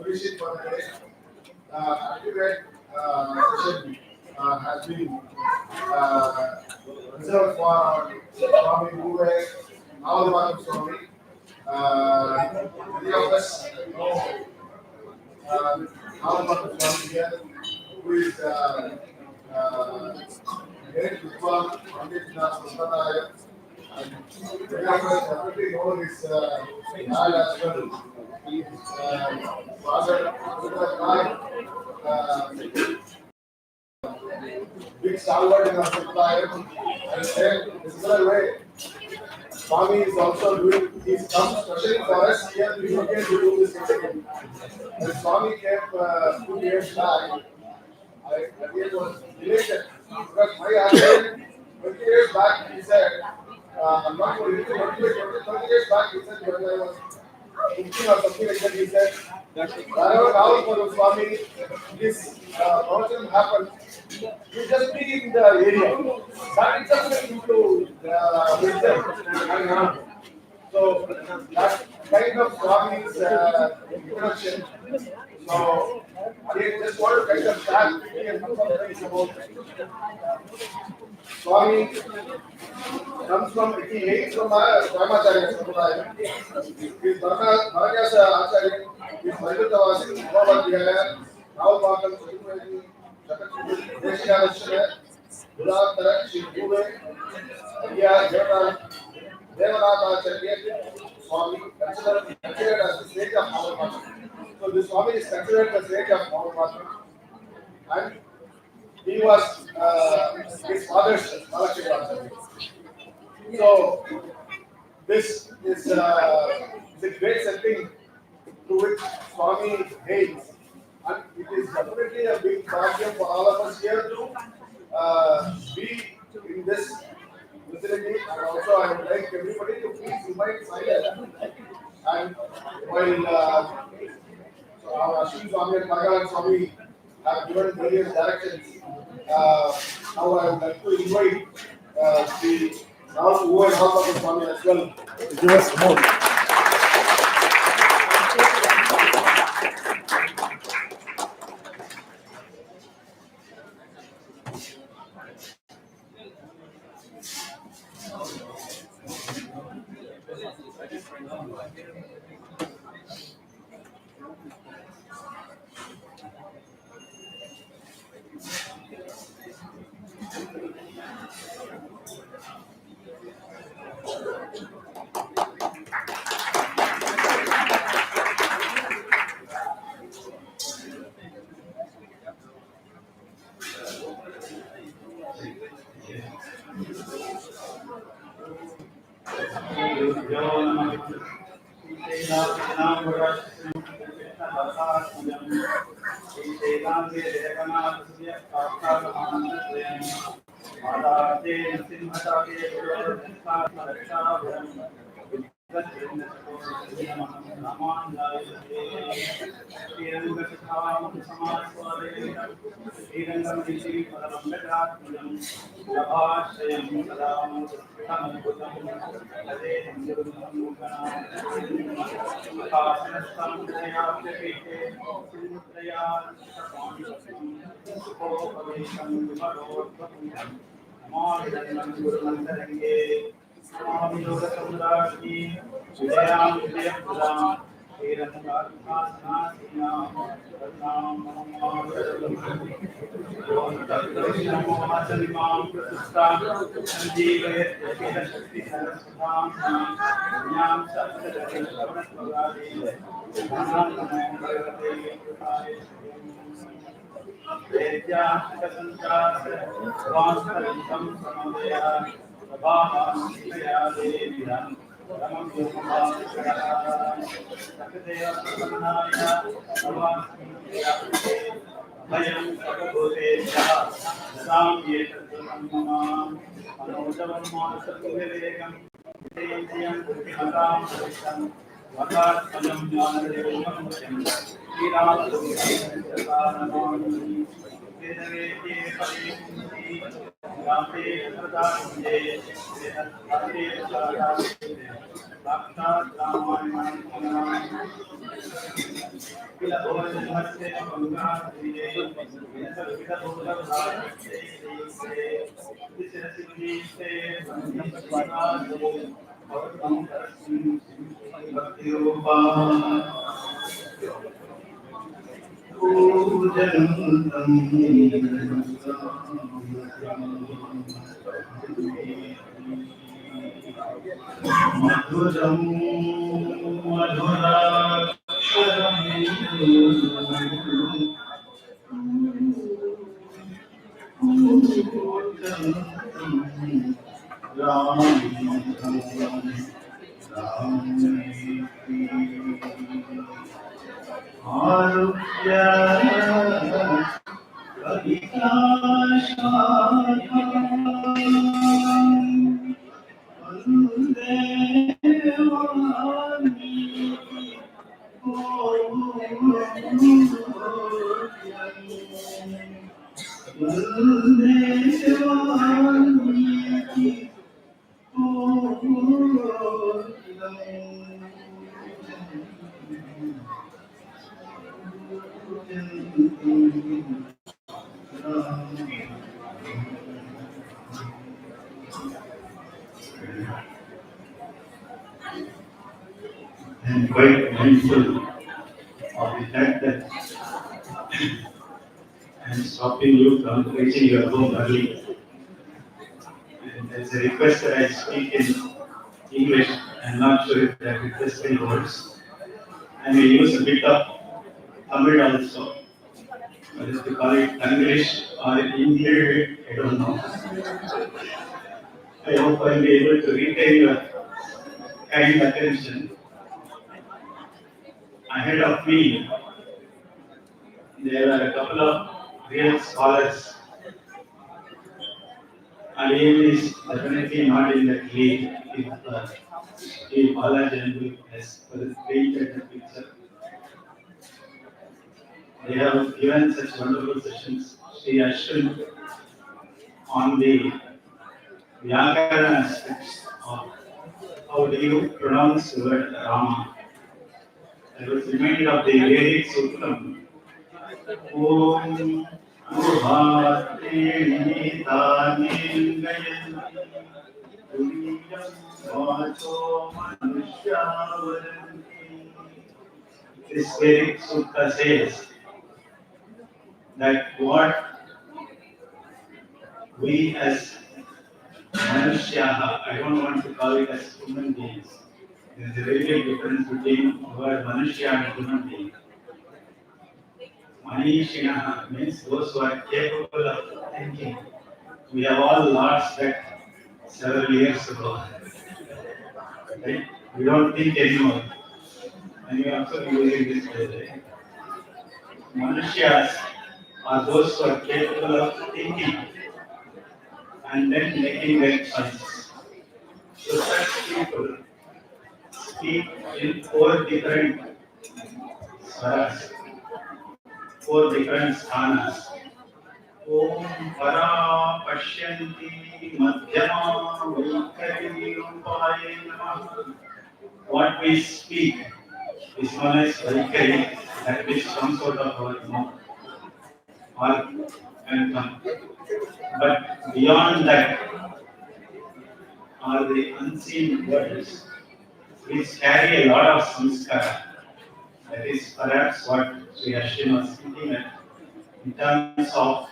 Finishing for the day. Accurate session has been reserved for Swami Bhuve, Anubhavam Swami. Many of us know Anubhavam Swami here, who is great Vidwan, Pandit Sampradaya, and many of us definitely know his dad as well. His father, big stalwart in our Sampradaya, and then similar way, Swami is also doing, he's come specially for us here in the UK to do this again. When Swami came 2 years back, I again was elated because my husband 20 years back he said, I'm not going to 20 years back he said when I was thinking or something like that he said, wherever Rahul for Swami, this Pravachanam happened, you just be in the area. That itself is to wisdom. So that kind of Swami's introduction. So I just want to kind of start and things about Swami comes from, he hails from Pravachanam. His Bharanyasa Acharya, his Vaidutavasi, Bhavadhyaya, Anubhavam Swami, Deshikarashya, Gulantara, Shri Bhuve, Ariya, Devanatha Acharya, Swami, considered as the sage of Anubhavam. So this Swami is considered the sage of Anubhavam. And he was his father's Malakshmi. So this is a great setting to which Swami hails, and it is definitely a big bhagyam for all of us here to be in this vicinity. And also, I would like everybody to please remain silent. And while our Ashwin Swami and Bhagavan Swami have given various directions, now I would like to invite the now who and half of the Swami as well to give us more. And quite mindful of the fact that I'm stopping you from reaching your home early. And there's a request that I speak in English. I'm not sure if that request still holds. I may use a bit of Tamil also. Whether to call it English or English, I don't know. I hope I'll be able to retain your kind attention. Ahead of me, there are a couple of real scholars. Ali is definitely not in that league if Balajan has painted the picture. They have given such wonderful sessions. Sri Ashwin on the Vyakara aspects of how do you pronounce the word Rama. I was reminded of the Vedic Sutram. Om Anubhavam This Vedic Sutta says that what we as Manushya, I don't want to call it as human beings. There is a very big difference between the word Manushya and human being. Manishina means those who are capable of thinking. We have all lost that several years ago. Right? We don't think anymore. And we are also using this phrase. Right? Manushyas are those who are capable of thinking and then making their choices. So such people speak in four different swaras, four different sthanas. Om Para Pashyanti Madhyama Vaikari Rupaye Namaha. What we speak is known as Vaikari, that which comes out of our mouth or and tongue. But beyond that are the unseen words which carry a lot of samskara. That is perhaps what Sri Ashwin was thinking at in terms of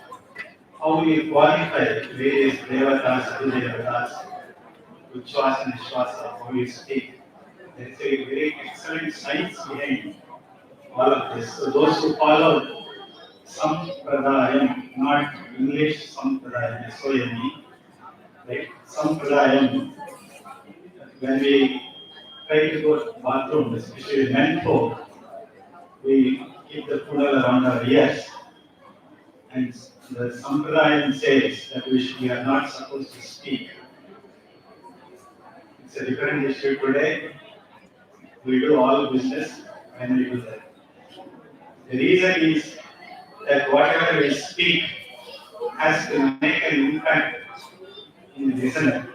how we qualify various devatas, devatas, uchvas and ishvasa, how we speak. There is a very excellent science behind all of this. So those who follow Sampradayam, not English Sampradayam, SOME, right? Sampradayam, when we try to go to the bathroom, especially men folk, we keep the kudal around our ears. And the Sampradayam says that we are not supposed to speak. It's a different issue today. We do all business when we do that. The reason is that whatever we speak has to make an impact in the listener.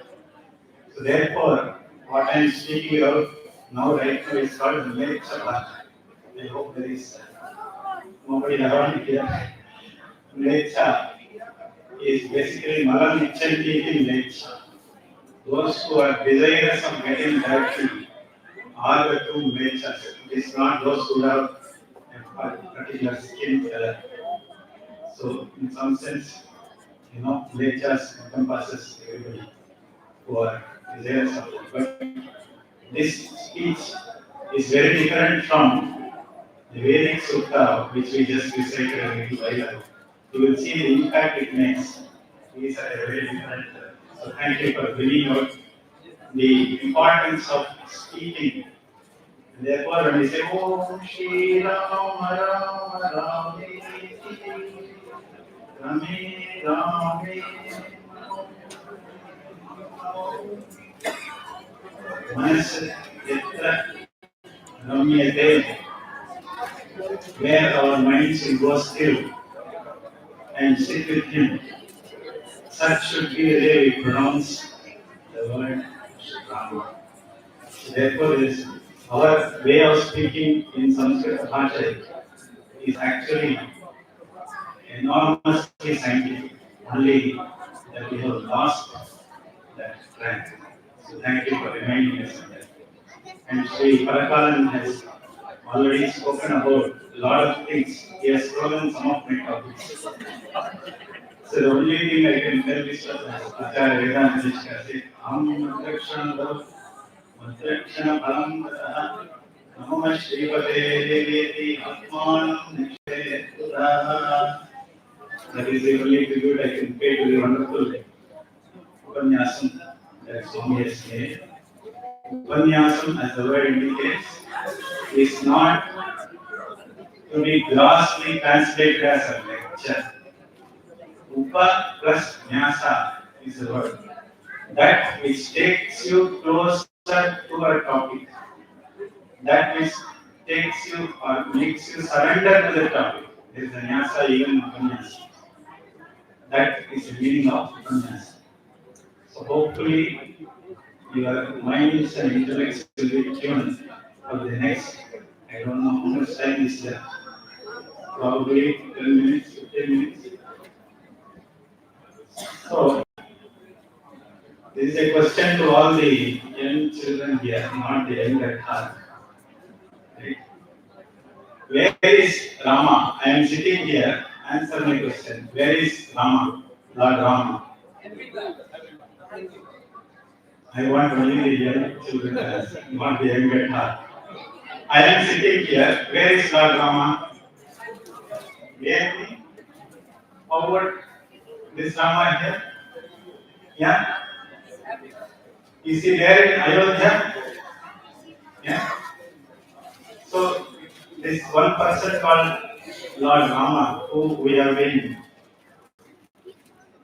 So therefore, what I am speaking about now right now is called VIRAT-UK. I hope there is nobody around here. VIRAT-UK is basically Malam Ichanti in nature. Those who are desirous of getting direction are the true natures. It is not those who have a particular skin color. So, in some sense, natures encompasses everybody who are desirous of it. But this speech is very different from the Vedic Sutta, which we just recited a little while ago. You will see the impact it makes. These are very different. So, thank you for bringing out the importance of speaking. And therefore, when we say, Om Shri Rama Rama Rame Rame Rame Manas Yatra Ramyate, where our minds will go still and sit with Him. Such should be the way we pronounce the word Rama. Therefore, this our way of speaking in Sanskrit Bhasha is actually enormously scientific. Only that we have lost that strength. So thank you for reminding us of that. And Sri Pravachanam has already spoken about a lot of things. He has stolen some of my topics. So the only thing I can tell is Acharya Vedanta said, Madrakshana Palam Namah Shripate Deveti Atmanam Niksheturaha. That is the only tribute I can pay to the wonderful Upanyasam that Swami has made. Upanyasam, as the word indicates, is not to be grossly translated as a lecture. Upa plus nyasa is the word. That which takes you closer to a topic. That which takes you or makes you surrender to the topic. There is a nyasa even in Upanyasa. That is the meaning of Upanyasa. So hopefully your minds and intellects will be tuned for the next, I don't know how much time is there, probably 10 minutes, 15 minutes. So, this is a question to all the young children here, not the young at heart. Right? Where is Rama? I am sitting here, answer my question. Where is Rama? Lord Rama. I want only the young children to answer, not the young at heart. I am sitting here. Where is Lord Rama? Where? Forward. This Rama here? Yeah? Is he there in Ayodhya? Yeah? So, this one person called Lord Rama, who we have been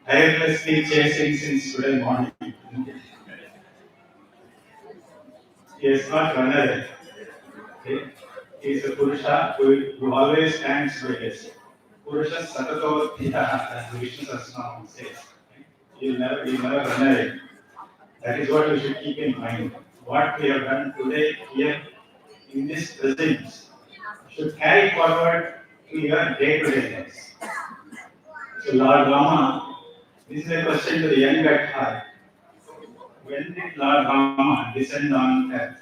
tirelessly chasing since today morning, He has not run away. Okay? He is a Purusha who always stands by his. Purusha Satato Tita, as Vishnu Sahasranam says. You'll never run away. That is what we should keep in mind. What we have done today here in this presence should carry forward to your day-to-day lives. So Lord Rama, this is a question to the young at heart. When did Lord Rama descend on earth?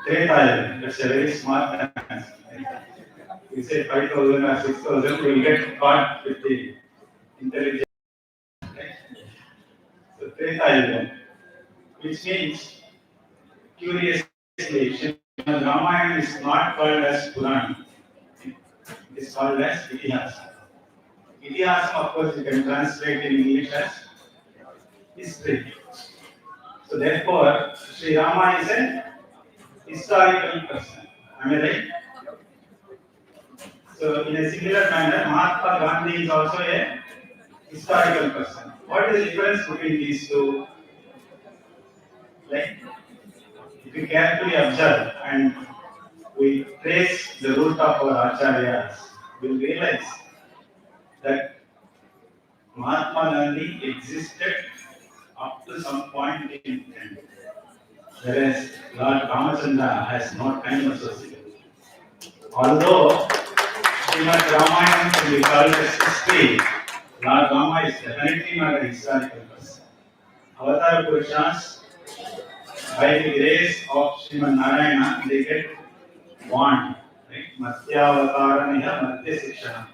Treta, that's a very smart answer. You say 5,000 or 6,000, you will get caught with the intelligence. Right? So Treta, which means, curiously, Srimad Ramayana is not called as Purana. It is called as Itihasa. Itihasa, of course, you can translate in English as history. So therefore, Sri Rama is a historical person. Am I right? So in a similar manner, Mahatma Gandhi is also a historical person. What is the difference between these two? Like, if you carefully observe and we trace the root of our acharyas, we'll realize that Mahatma Gandhi existed up to some point in time, whereas Lord Ramachandra has no time associated. Although Srimad Ramayana can be called as history, Lord Rama is definitely not a historical person. Avatar Purushas, by the grace of Srimad Narayana, they get born, right? Matyavataraniha Matya Sikshana.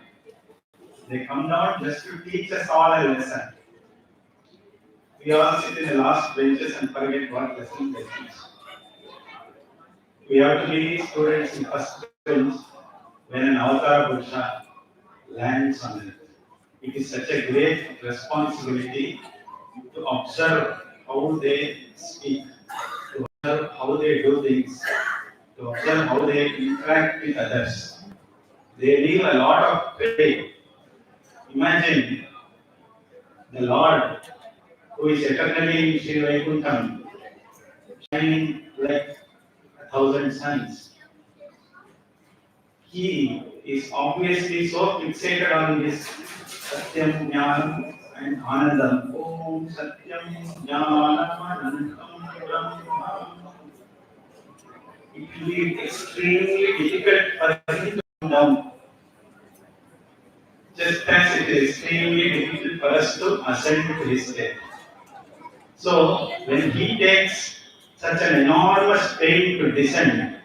They come down just to teach us all a lesson. We all sit in the last benches and forget what lesson they teach. We have to be students in first bench when an avatar Purusha lands on it. It is such a great responsibility to observe how they speak, to observe how they do things, to observe how they interact with others. They leave a lot of trail. Imagine the Lord who is eternally in Sri Vaikuntham, shining like 1,000 suns. He is obviously so fixated on this Satyam, Jnanam, and Anandam. Om Satyam, Jnanam, Anandam, Brahma. It will be extremely difficult for him to come down. Just as it is extremely difficult for us to ascend to his state. So, when he takes such an enormous pain to descend,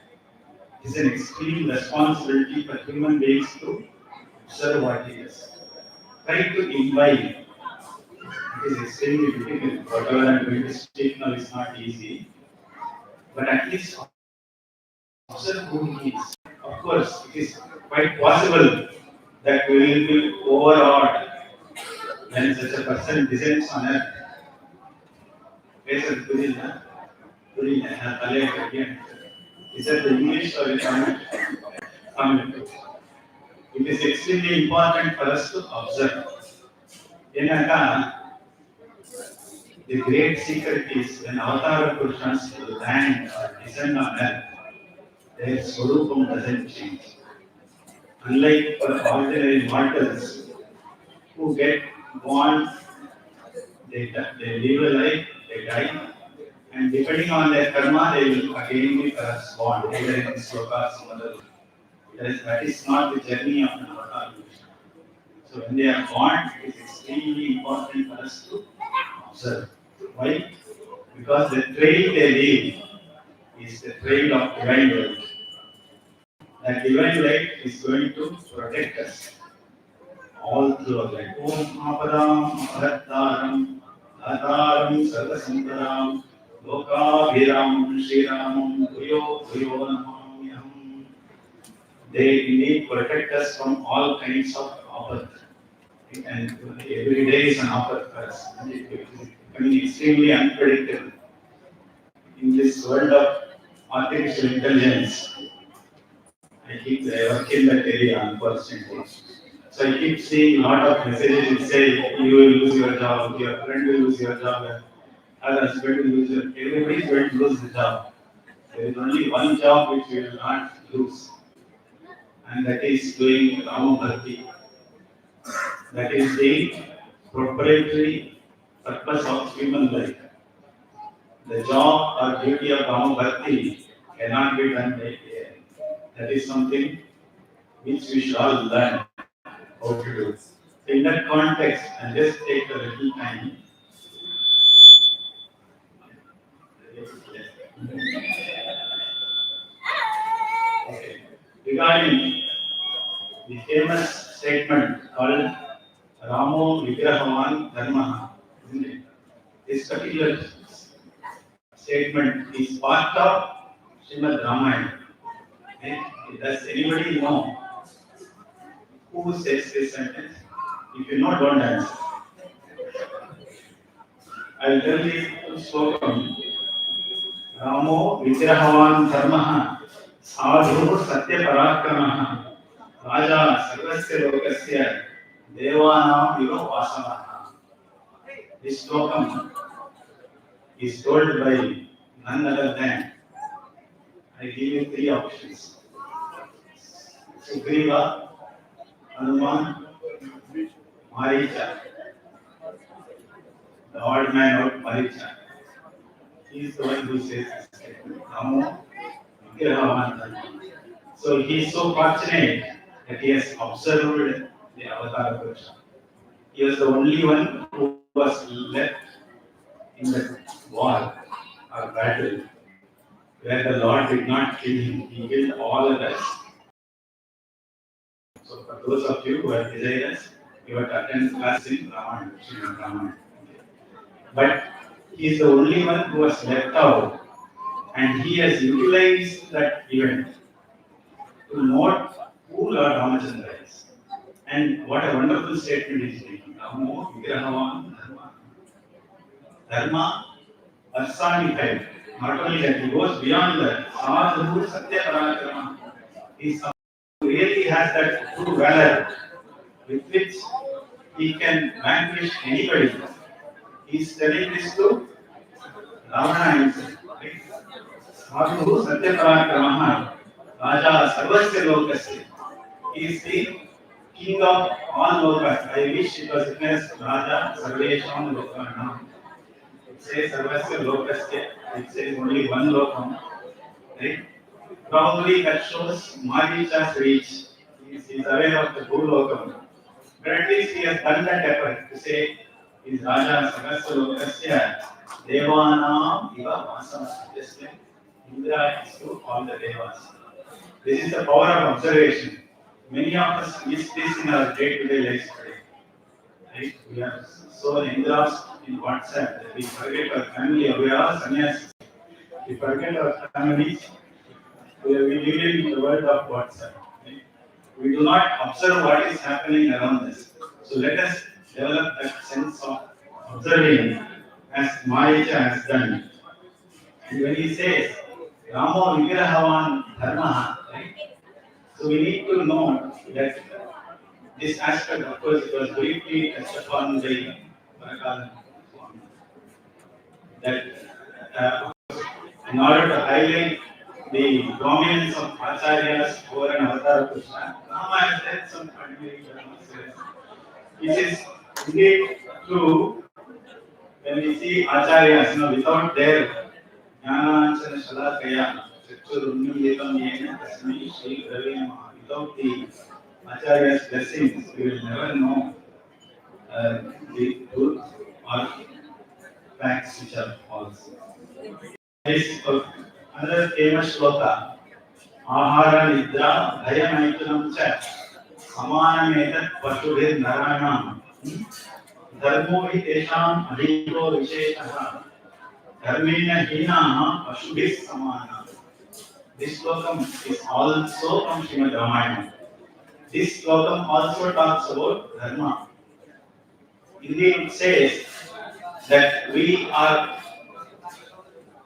it is an extreme responsibility for human beings to observe what he does. Try to imbibe. It is extremely difficult. Whatever I'm going to speak now is not easy. But at least observe who he is. Of course, it is quite possible that we will be overawed when such a person descends on earth. Is that the English or the Tamil? Tamil. It is extremely important for us to observe. The great secret is when Avatar Purushas land or descend on earth, their Swarupam doesn't change. Unlike for ordinary mortals who get born, they live a life, they die, and depending on their karma, they will again be perhaps born, either in Slough or some other. That is not the journey of an avatar. So when they are born, it is extremely important for us to observe. Why? Because the trail they leave is the trail of divine light. That divine light is going to protect us all through our life. Om Apadam Ahataram Ataram Sarvasamparam Lokabhiram Shriramam Bhuyo Bhuyo Namamyam. They indeed protect us from all kinds of apat. And every day is an apat for us. It is becoming extremely unpredictable. In this world of artificial intelligence, I work in that area, unfortunately. So I keep seeing a lot of messages which say you will lose your job, your friend will lose your job. Her husband will lose it. Everybody is going to lose the job. There is only one job which we will not lose, and that is doing Rama Bhakti. That is the proprietary purpose of human life. The job or duty of Rama Bhakti cannot be done by AI. That is something which we should all learn how to do. In that context, and just take a little time. Okay. Regarding the famous statement called Ramo Vigrahavan Dharma, isn't it? This particular statement is part of Srimad Ramayana. Okay? Does anybody know who says this sentence? If you know, don't answer. I will tell you slokam. Ramo Vigrahavan Dharma Sadhu Satya Parakramah Raja Sarvasya Lokasya Devanam Viva Vasanaha. This slokam is told by none other than, I give you three options: Sugriva, Hanuman, Maricha, the odd man out Maricha. He is the one who says this statement. Ramo Vigrahavan Dharma. So he is so fortunate that he has observed the Avatar Purusha. He was the only one who was left in the war or battle where the Lord did not kill him. He killed all others. So for those of you who are desirous, you have to attend class in Ramayana, Srimad Ramayana. But he is the only one who was left out, and he has utilized that event to note who Lord Ramachandra is. And what a wonderful statement he is making. Ramo Vigrahavan Dharma. Dharma personified. Not only that, he goes beyond that. Sadhu Satya Parakrama. He is someone who really has that true valor with which he can vanquish anybody. He is telling this to Ravana himself. Right? Sadhu Satya Parakrama Raja Sarvasya Lokasya. He is the king of all lokas. I wish it was written as Raja Sarvesham Lokanam. It says Sarvasya Lokasya. It says only one lokam. Right? Probably that shows Maricha's reach. He is aware of the whole lokam. But at least he has done that effort to say, is Raja Sarvasya Lokasya Devanam Iva Vasana. Just like Indra is to all the Devas. This is the power of observation. Many of us miss this in our day-to-day lives today. Right? We are so engrossed in WhatsApp that we forget our family. We are all sannyasis. We forget our families. We live in the world of WhatsApp. Right? We do not observe what is happening around us. So let us develop that sense of observing as Maricha has done. And when he says, Ramo Vigrahavan Dharma, right? So we need to know that this aspect, of course, it was briefly touched upon by Pravachanam, that in order to highlight the dominance of Acharyas over an Avatar Krishna, Rama has led some ordinary demonstrations. This is indeed true when we see Acharyas, without their Jnananchana Shalakaya, Chakshurunniyetam Yena Tasmai Shri Gurave Namaha. Without the Acharya's blessings, we will never know the truth or facts which are false. This another famous shloka, Ahara Nidra Bhayamaitunam Cha Samanametat Pashubhir Naranam Dharmo hi Tesham Adhiko Visheshaha Dharmena Hinaha Pashubhir Samana. This slokam is also from Srimad Ramayana. This slokam also talks about dharma. Indeed, it says that we are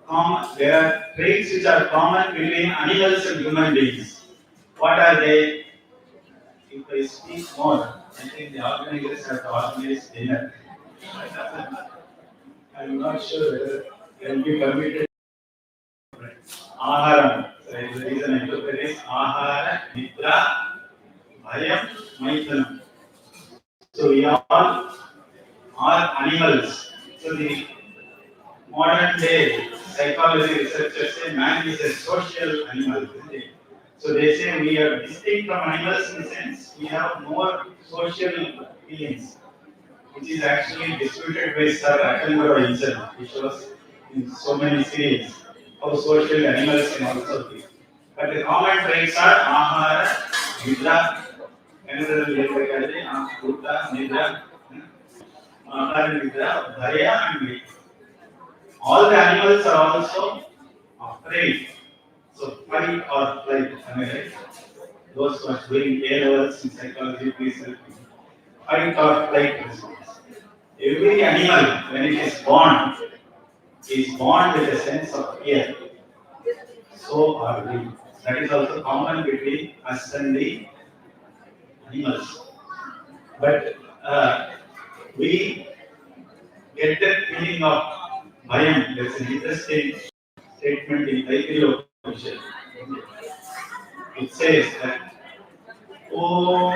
common. There are traits which are common between animals and human beings. What are they? If I speak more, I think the organizers have to organize dinner. I'm not sure whether can be permitted. Aharam. So the reason I took it is Ahara, Nidra, Bhayam, Maithanam. So we all are animals. So the modern day psychology researchers say man is a social animal, isn't it? So they say we are distinct from animals in the sense we have more social feelings, which is actually disputed by Sir Attenborough himself, which was in so many series how social animals can also be. But the common traits are Ahara, Nidra, Buddha, Nidra, Ahara, Nidra, Bhaya, and Veda. All the animals are also afraid. So fight or flight, am I right? Those who are doing A levels in psychology, please help me. Fight or flight response. Every animal, when it is born with a sense of fear. So are we. That is also common between us and the animals. But we get that feeling of bhayam. There's an interesting statement in Taittiriya Upanishad. It says that Om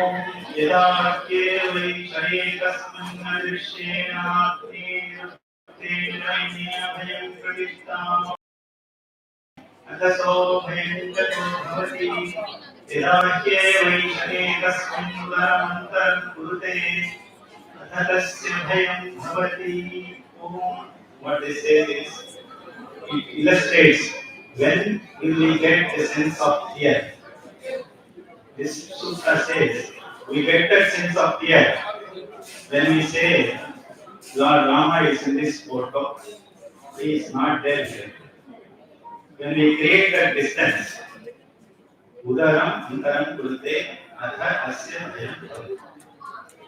Yada Vai Shari Tasman Drishyena Bhayam Pradishtam Ataso Bhayam Bhavati Yada Vai Shari Tasman Varantar Kurute Atasya Bhayam Bhavati Om. What they say is, it illustrates when will we get a sense of fear. This sutra says we get that sense of fear when we say Lord Rama is in this photo, he is not there here. When we create that distance, Udaram Antaram Kurute Atha Asya Bhayam.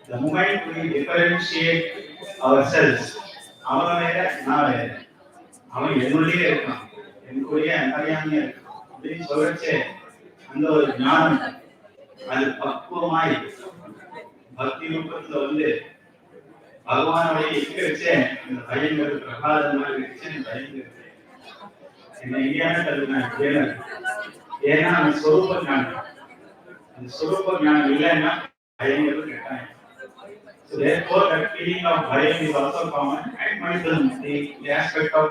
The moment we differentiate ourselves, அவன் வேற நான் வேற, அவன் என்னுள்ளே இருக்கான், எனக்குள்ளே அறியாமையா இருக்கான் அப்படின்னு சொல்லச்சே அந்த ஒரு ஞானம் அது பக்குவமாய் பக்தி ரூபத்துல வந்து பகவானுடைய இருக்கிறச்சே அந்த பயங்கள் பிரகாதமாக இருந்துச்சு பயங்கள் என்ன எங்கேயான கல்வி கேளு ஏன்னா அந்த சொரூப ஞானம் அந்த சொரூப ஞானம் இல்லைன்னா பயங்கள் கேட்டாங்க. So therefore that feeling of bhayam is also common and mindfulness, the aspect of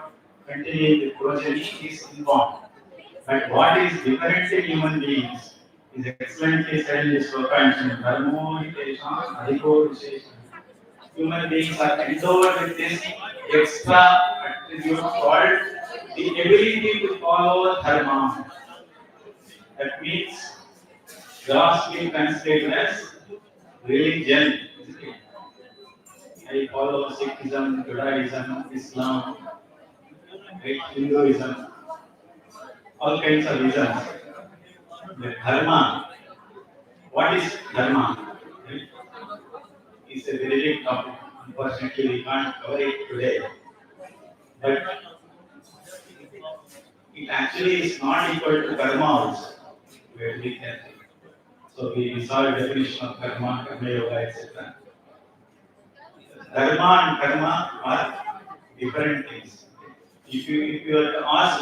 continuing the progeny is involved. But what is different in human beings is excellently said in this sloka and dharmo hitesham adhiko vishesham. Human beings are endowed with this extra attribute called the ability to follow dharma. That means grossly translated as religion. I follow Sikhism, Judaism, Islam, Hinduism, all kinds of isms. The dharma, what is dharma? It's a very big topic. Unfortunately, we can't cover it today. But it actually is not equal to karma also. Where we can. So we saw a definition of karma, karma yoga, etc. Dharma and karma are different things. If you were to ask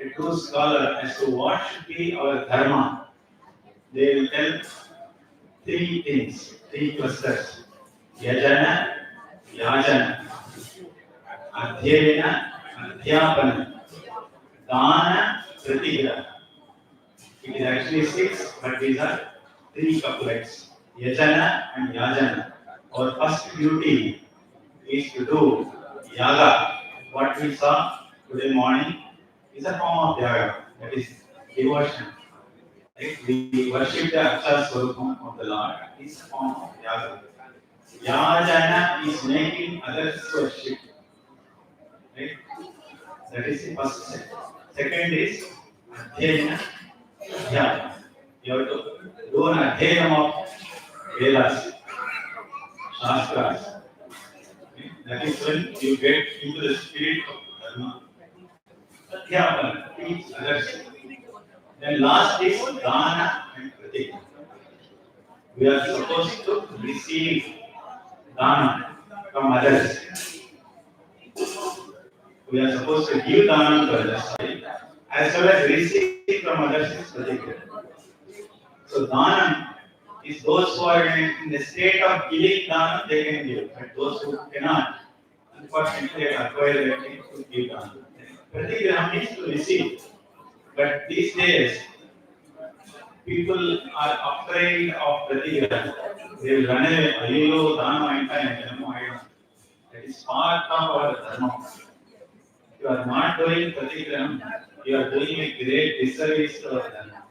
a true scholar as to what should be our dharma, they will tell three things, three clusters. Yajana, Yajana, Adhyayana, Adhyapana, Dana, Pratigraha. It is actually six, but these are three couplets. Yajana and Yajana. Our first duty is to do yaga. What we saw today morning is a form of yaga, that is devotion. Right? We worship the Akshar Swarupam of the Lord, is a form of yaga. Yajana is making others worship. Right? That is the first step. Second is Adhyayana. Yeah. You have to do an Adhyayam of Vedas, Shastras. Okay? That is when you get into the spirit of Dharma. Adhyapana, teach others. Then last is Dana and Pratik. We are supposed to receive Dana from others. We are supposed to give dhanam to others, as well as receive from others is pratikriya. So dhanam is those who are in the state of giving dhanam, they can give. But those who cannot, unfortunately, acquire the thing to give dhanam. Pratikriya means to receive. But these days, people are afraid of pratikriya. They will run away. Ayyo, dhanam I don't. That is part of our dharma. You are not doing pratikram, you are doing a great disservice to our dharma.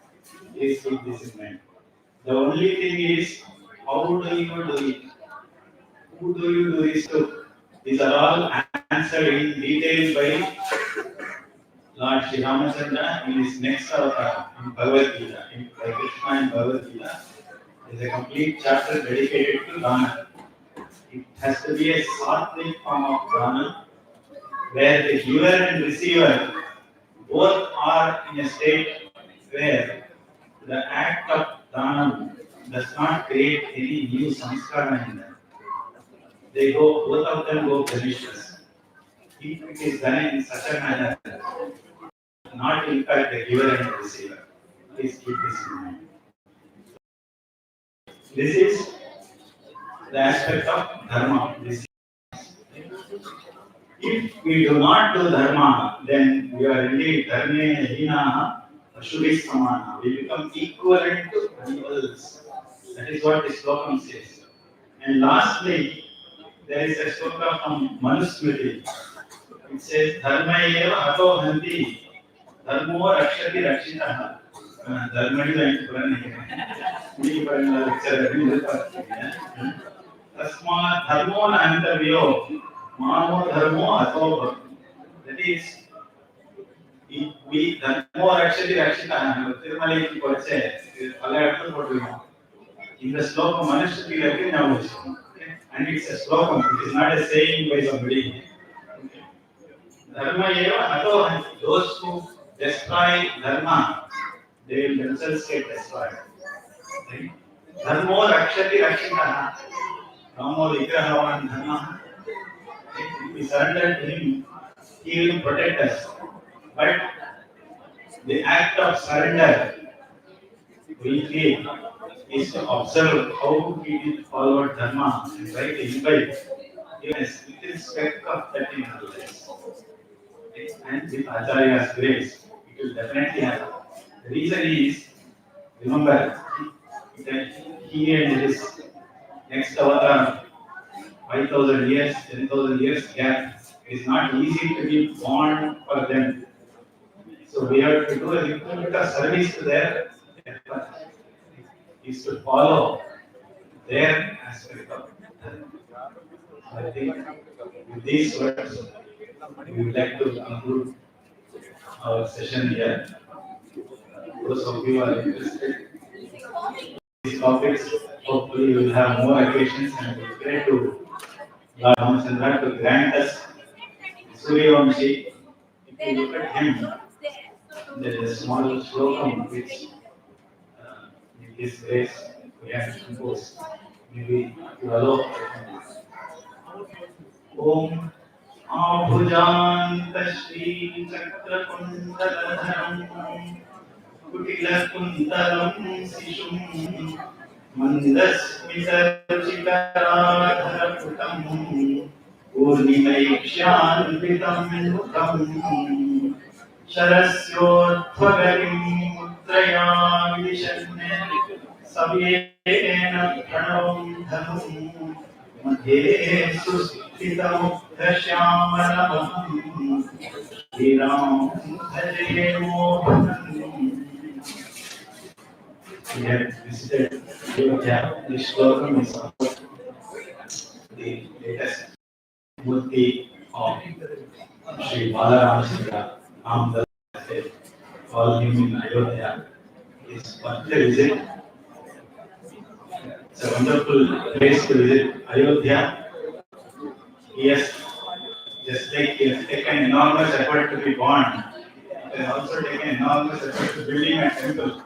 Please keep this in mind. The only thing is, how do you do it? Who do you do this to? These are all answered in detail by Lord Sri Ramachandra in his next avatar in Bhagavad Gita. By Krishna in Bhagavad Gita, there is a complete chapter dedicated to Dana. It has to be a sattvic form of Dana, where the giver and receiver both are in a state where the act of dhanam does not create any new samskara in them. They go, both of them go pernicious. If it is done in such a manner, not impact the giver and the receiver. Please keep this in mind. This is the aspect of dharma. If we do not do dharma, then we are indeed dharme hinaha ashubhi samana. We become equivalent to animals. That is what the slogan says. And lastly, there is a sloka from Manusmriti. It says, dharma eva hato hanti, dharmo rakshati rakshitaha. Dharma is going to run again. Tasma dharmo nantavyo, mano dharmo hato. That is, if we dharmo rakshati rakshitaha. Tirumala ko say, Palayathal pottuvom. In the sloka Manusmriti like now, and it's a sloka. It is not a saying by somebody. Dharma eva hato hanti. Those who destroy dharma, they will themselves get destroyed. Right? Dharmo rakshati rakshitaha. Ramo vigrahavan dharma. If we surrender to him, he will protect us. But the act of surrender we feel is to observe how he did follow dharma and try to imbibe even a little speck of that in our lives. And with Acharya's grace, it will definitely happen. The reason is, remember, that he and his next avatar, 5,000 years, 10,000 years gap, it is not easy to be born for them. So we have to do a little bit of service to their effort, is to follow their aspect of dharma. I think with these words, we would like to conclude our session here. Those of you who are interested in these topics, hopefully we will have more occasions, and we pray to Lord Ramachandra to grant us Suryavamshi. If you look at him, there is a small slokam which in his grace we have composed. Maybe you allow. Om Abhujanta Shri Chakra Kundaladharam Kutila Kundalam Sishum Mandasmita Putam Purnimaikshanvitam Mukam Sharasyodhvagarim Mutraya Vishanne Savyena Pranavam Dhanum Madhye Susthitamuktashyamanamaham Viram Bhaje Mohanam. We have visited Ayodhya. This slogan is about the latest Murti of Sri Balaramachandra Ramdas, all him in Ayodhya. His birthday visit. It's a wonderful place to visit Ayodhya. Yes, just like he has taken enormous effort to be born, he has also taken enormous effort to building a temple.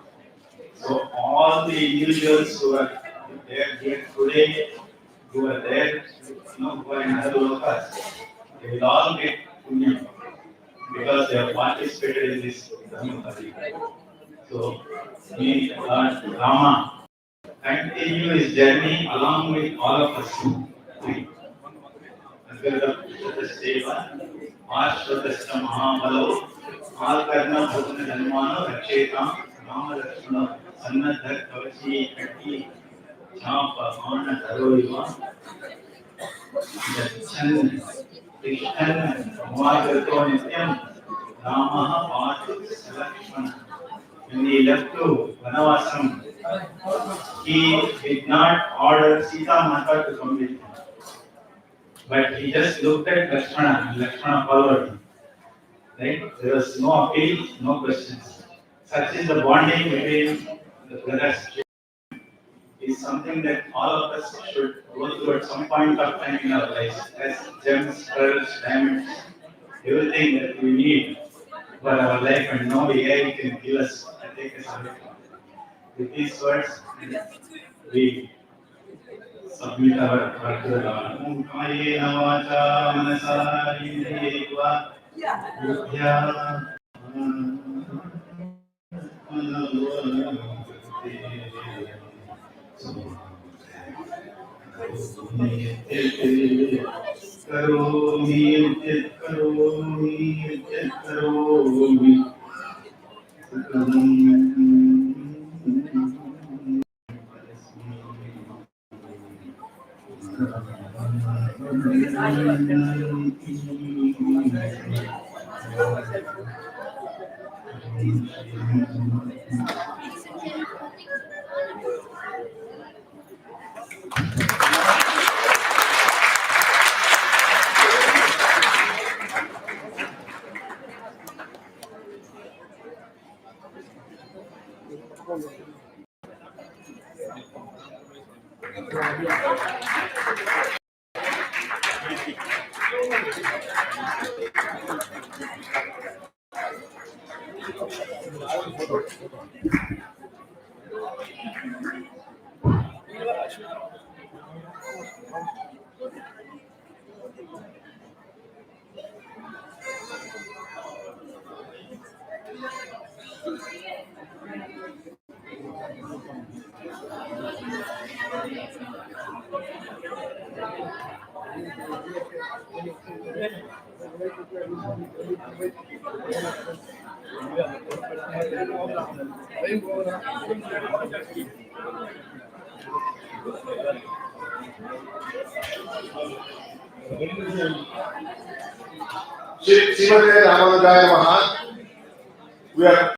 So all the individuals who are there here today, who are there, who are in other lokas, they will all get punya. because they have participated in this Dhamma. So, may Lord Rama continue his journey along with all of us. Ashwatasta Mahabalo, Alkarna Bhutana Dhanmano, Raksheta, Rama Lakshmana, Sannadhar Kavachi, Kati, Chapa, Mana, Taroiva, Yachan, Krishnan, Margato Nityam, Rama, Patu, Lakshmana. When he left to Vanavasam, he did not order Sita Mata to come with him. But he just looked at Lakshmana, and Lakshmana followed him. Right? There was no appeal, no questions. Such is the bonding between the brothers. Is something that all of us should go through at some point of time in our lives. As gems, pearls, diamonds, everything that we need for our life, and no AI can give us and take us away. With these words, we submit our work to the Lord. Mayena vacha manasa indriyeva buddhya karomi Srimate Ramanujaya Maha. We are